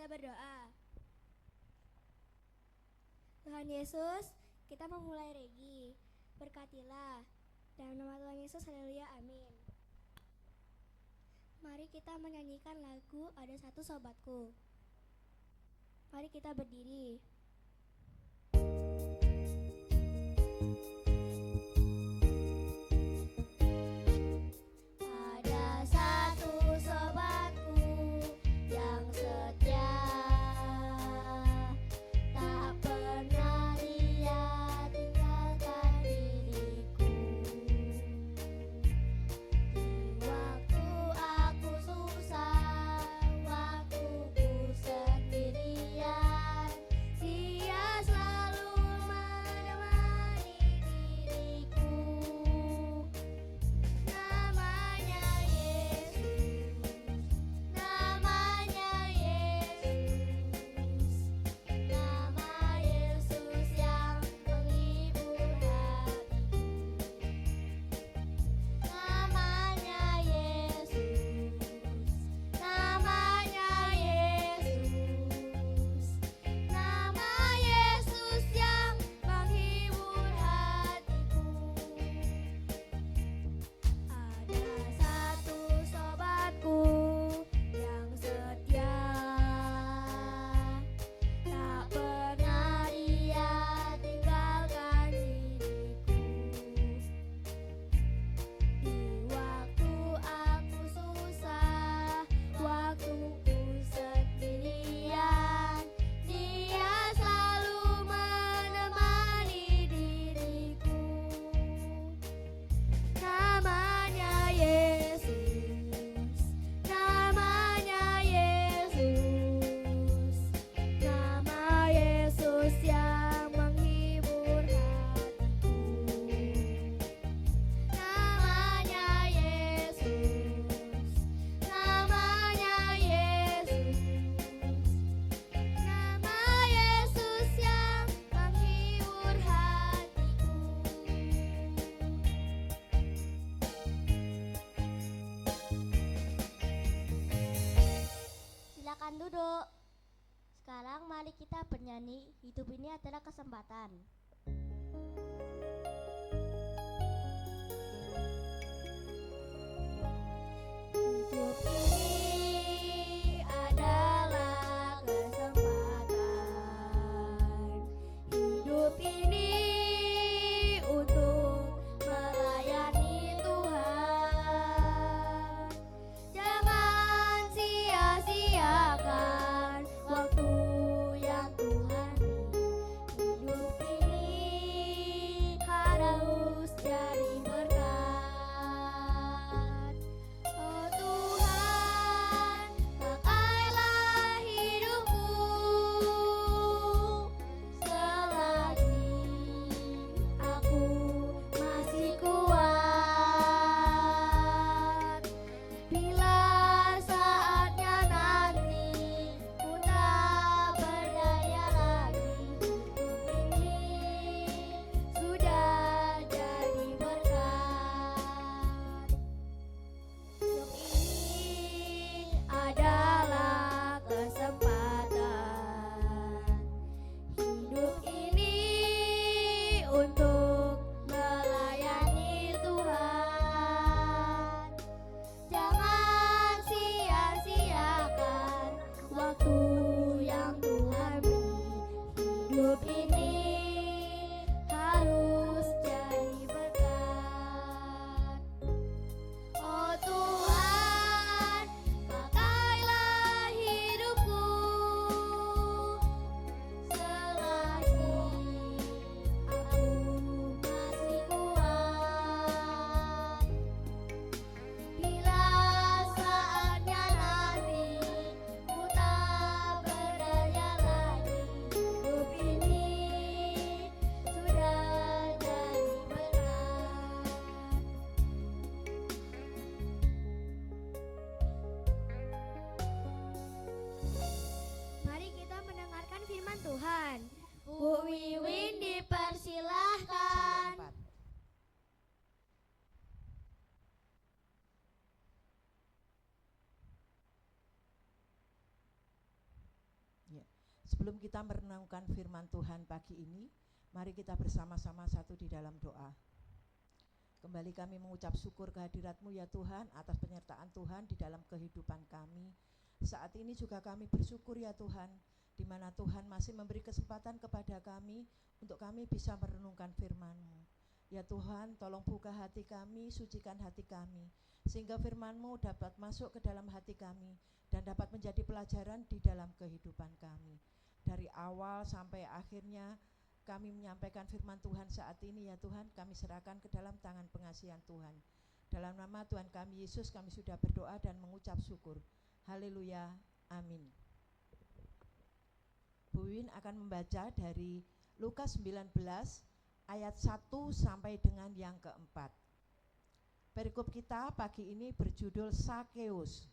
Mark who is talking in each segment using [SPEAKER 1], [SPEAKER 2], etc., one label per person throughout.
[SPEAKER 1] Kita berdoa. Tuhan Yesus, kita memulai regi. Berkatilah. Dalam nama Tuhan Yesus, haleluya, amin. Mari kita menyanyikan lagu Ada Satu Sobatku. Mari kita berdiri.
[SPEAKER 2] Silakan duduk. Sekarang mari kita bernyanyi Hidup Ini Adalah Kesempatan.
[SPEAKER 1] Hidup ini adalah kesempatan. Hidup ini untuk melayani Tuhan. Jangan sia-siakan waktu yang Tuhan beri. Hidup ini
[SPEAKER 3] Sebelum kita merenungkan firman Tuhan pagi ini, mari kita bersama-sama satu di dalam doa. Kembali kami mengucap syukur kehadirat-Mu ya Tuhan, atas penyertaan Tuhan di dalam kehidupan kami. Saat ini juga kami bersyukur ya Tuhan, di mana Tuhan masih memberi kesempatan kepada kami untuk kami bisa merenungkan firman-Mu. Ya Tuhan, tolong buka hati kami, sucikan hati kami, sehingga firman-Mu dapat masuk ke dalam hati kami dan dapat menjadi pelajaran di dalam kehidupan kami. Dari awal sampai akhirnya kami menyampaikan firman Tuhan saat ini ya Tuhan, kami serahkan ke dalam tangan pengasihan Tuhan. Dalam nama Tuhan kami Yesus kami sudah berdoa dan mengucap syukur. Haleluya, amin. Bu Win akan membaca dari Lukas 19 ayat 1 sampai dengan yang keempat. Perikop kita pagi ini berjudul Sakeus.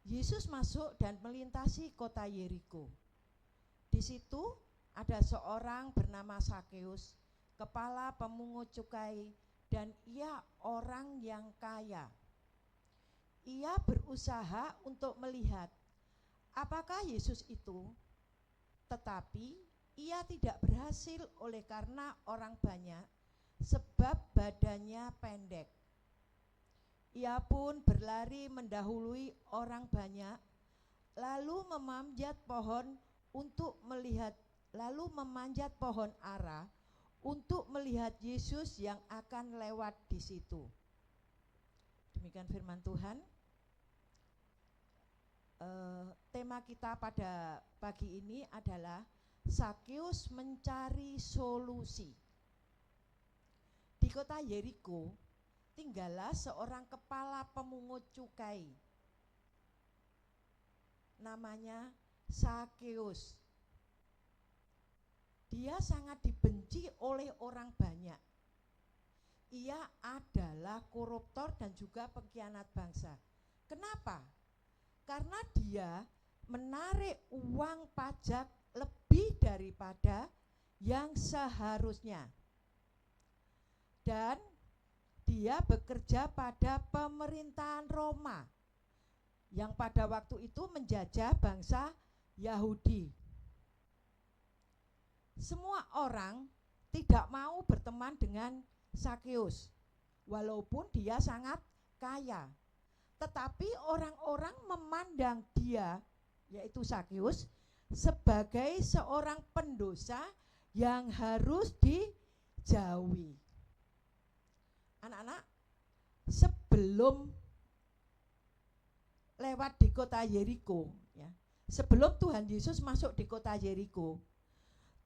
[SPEAKER 3] Yesus masuk dan melintasi kota Yeriko. Di situ ada seorang bernama Sakeus, kepala pemungut cukai, dan ia orang yang kaya. Ia berusaha untuk melihat apakah Yesus itu, tetapi ia tidak berhasil oleh karena orang banyak, sebab badannya pendek. Ia pun berlari mendahului orang banyak, lalu memanjat pohon ara untuk melihat Yesus yang akan lewat di situ. Demikian firman Tuhan. Tema kita pada pagi ini adalah Sakeus mencari solusi. Di kota Yeriko tinggallah seorang kepala pemungut cukai, namanya Sakeus. Dia sangat dibenci oleh orang banyak. Ia adalah koruptor dan juga pengkhianat bangsa. Kenapa? Karena dia menarik uang pajak lebih daripada yang seharusnya. Dan dia bekerja pada pemerintahan Roma yang pada waktu itu menjajah bangsa Yahudi. Semua orang tidak mau berteman dengan Sakeus, walaupun dia sangat kaya. Tetapi orang-orang memandang dia, yaitu Sakeus, sebagai seorang pendosa yang harus dijauhi. Anak-anak, sebelum lewat di kota Yeriko, ya, sebelum Tuhan Yesus masuk di kota Yeriko,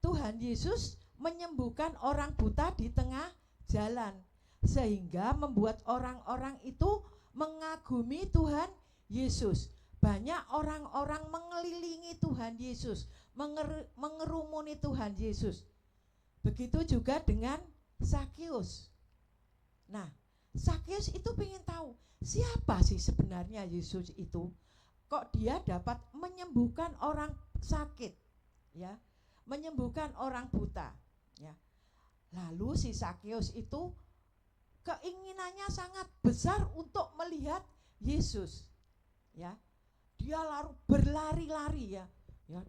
[SPEAKER 3] Tuhan Yesus menyembuhkan orang buta di tengah jalan, sehingga membuat orang-orang itu mengagumi Tuhan Yesus. Banyak orang-orang mengelilingi Tuhan Yesus, mengerumuni Tuhan Yesus. Begitu juga dengan Sakeus. Nah, Sakeus itu ingin tahu siapa sih sebenarnya Yesus itu? Kok dia dapat menyembuhkan orang sakit, ya, menyembuhkan orang buta, ya. Lalu si Sakeus itu keinginannya sangat besar untuk melihat Yesus, ya. Dia berlari-lari, ya,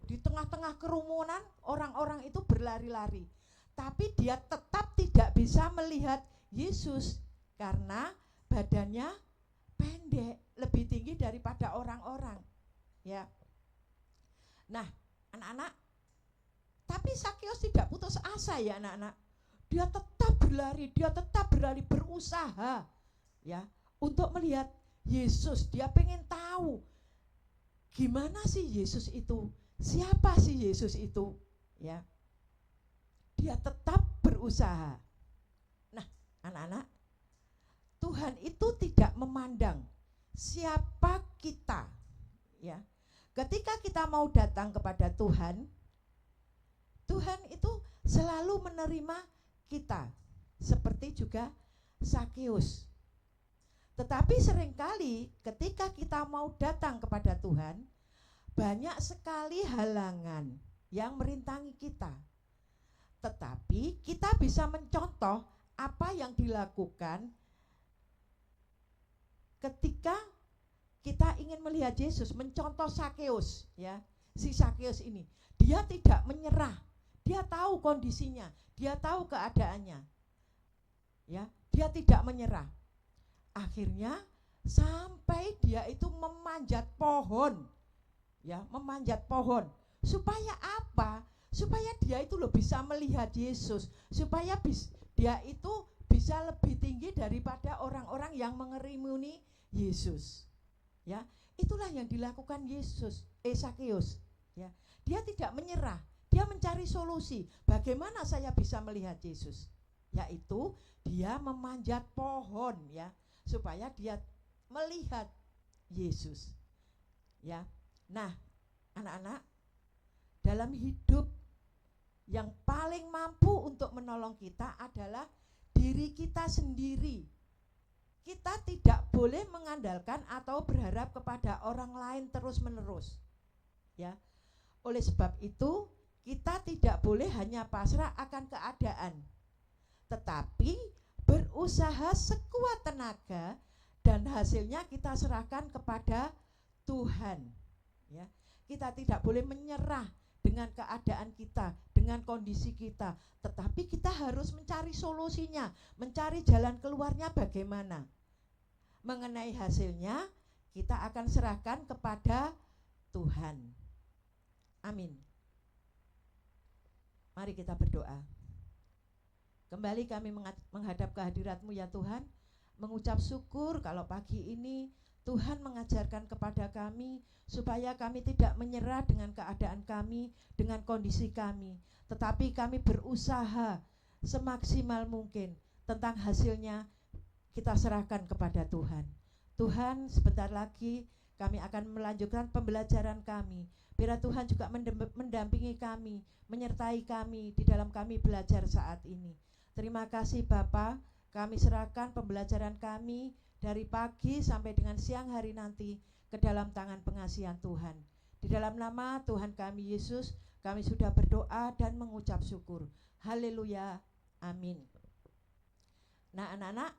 [SPEAKER 3] di tengah-tengah kerumunan orang-orang itu berlari-lari. Tapi dia tetap tidak bisa melihat Yesus karena badannya pendek, lebih tinggi daripada orang-orang, ya. Nah, anak-anak, tapi Sakeus tidak putus asa ya anak-anak. Dia tetap berlari, berusaha, ya, untuk melihat Yesus. Dia pengen tahu gimana sih Yesus itu, siapa sih Yesus itu, ya. Dia tetap berusaha. Nah, anak-anak, Tuhan itu tidak memandang siapa kita, ya. Ketika kita mau datang kepada Tuhan, Tuhan itu selalu menerima kita, seperti juga Sakeus. Tetapi seringkali ketika kita mau datang kepada Tuhan, banyak sekali halangan yang merintangi kita. Tetapi kita bisa mencontoh apa yang dilakukan ketika kita ingin melihat Yesus, mencontoh Sakeus, ya. si Sakeus ini. Dia tidak menyerah. Dia tahu kondisinya, dia tahu keadaannya. Ya, dia tidak menyerah. Akhirnya sampai dia itu memanjat pohon. Ya, memanjat pohon. Supaya apa? Supaya dia itu bisa melihat Yesus, supaya dia itu bisa lebih tinggi daripada orang-orang yang mengerimuni Yesus. Ya, itulah yang dilakukan Sakeus. Ya, dia tidak menyerah, dia mencari solusi. Bagaimana saya bisa melihat Yesus? Yaitu dia memanjat pohon, ya, supaya dia melihat Yesus. Ya, nah, anak-anak, dalam hidup yang paling mampu untuk menolong kita adalah diri kita sendiri. Kita tidak boleh mengandalkan atau berharap kepada orang lain terus-menerus. Ya. Oleh sebab itu, kita tidak boleh hanya pasrah akan keadaan, tetapi berusaha sekuat tenaga dan hasilnya kita serahkan kepada Tuhan. Ya. Kita tidak boleh menyerah dengan keadaan kita, dengan kondisi kita, tetapi kita harus mencari solusinya, mencari jalan keluarnya bagaimana. Mengenai hasilnya, kita akan serahkan kepada Tuhan. Amin. Mari kita berdoa. Kembali kami menghadap kehadirat-Mu ya Tuhan, mengucap syukur kalau pagi ini Tuhan mengajarkan kepada kami supaya kami tidak menyerah dengan keadaan kami, dengan kondisi kami, tetapi kami berusaha semaksimal mungkin. Tentang hasilnya kita serahkan kepada Tuhan. Tuhan, sebentar lagi kami akan melanjutkan pembelajaran kami. Biar Tuhan juga mendampingi kami, menyertai kami di dalam kami belajar saat ini. Terima kasih Bapa, kami serahkan pembelajaran kami dari pagi sampai dengan siang hari nanti ke dalam tangan pengasihan Tuhan. Di dalam nama Tuhan kami Yesus, kami sudah berdoa dan mengucap syukur. Haleluya, amin. Nah anak-anak,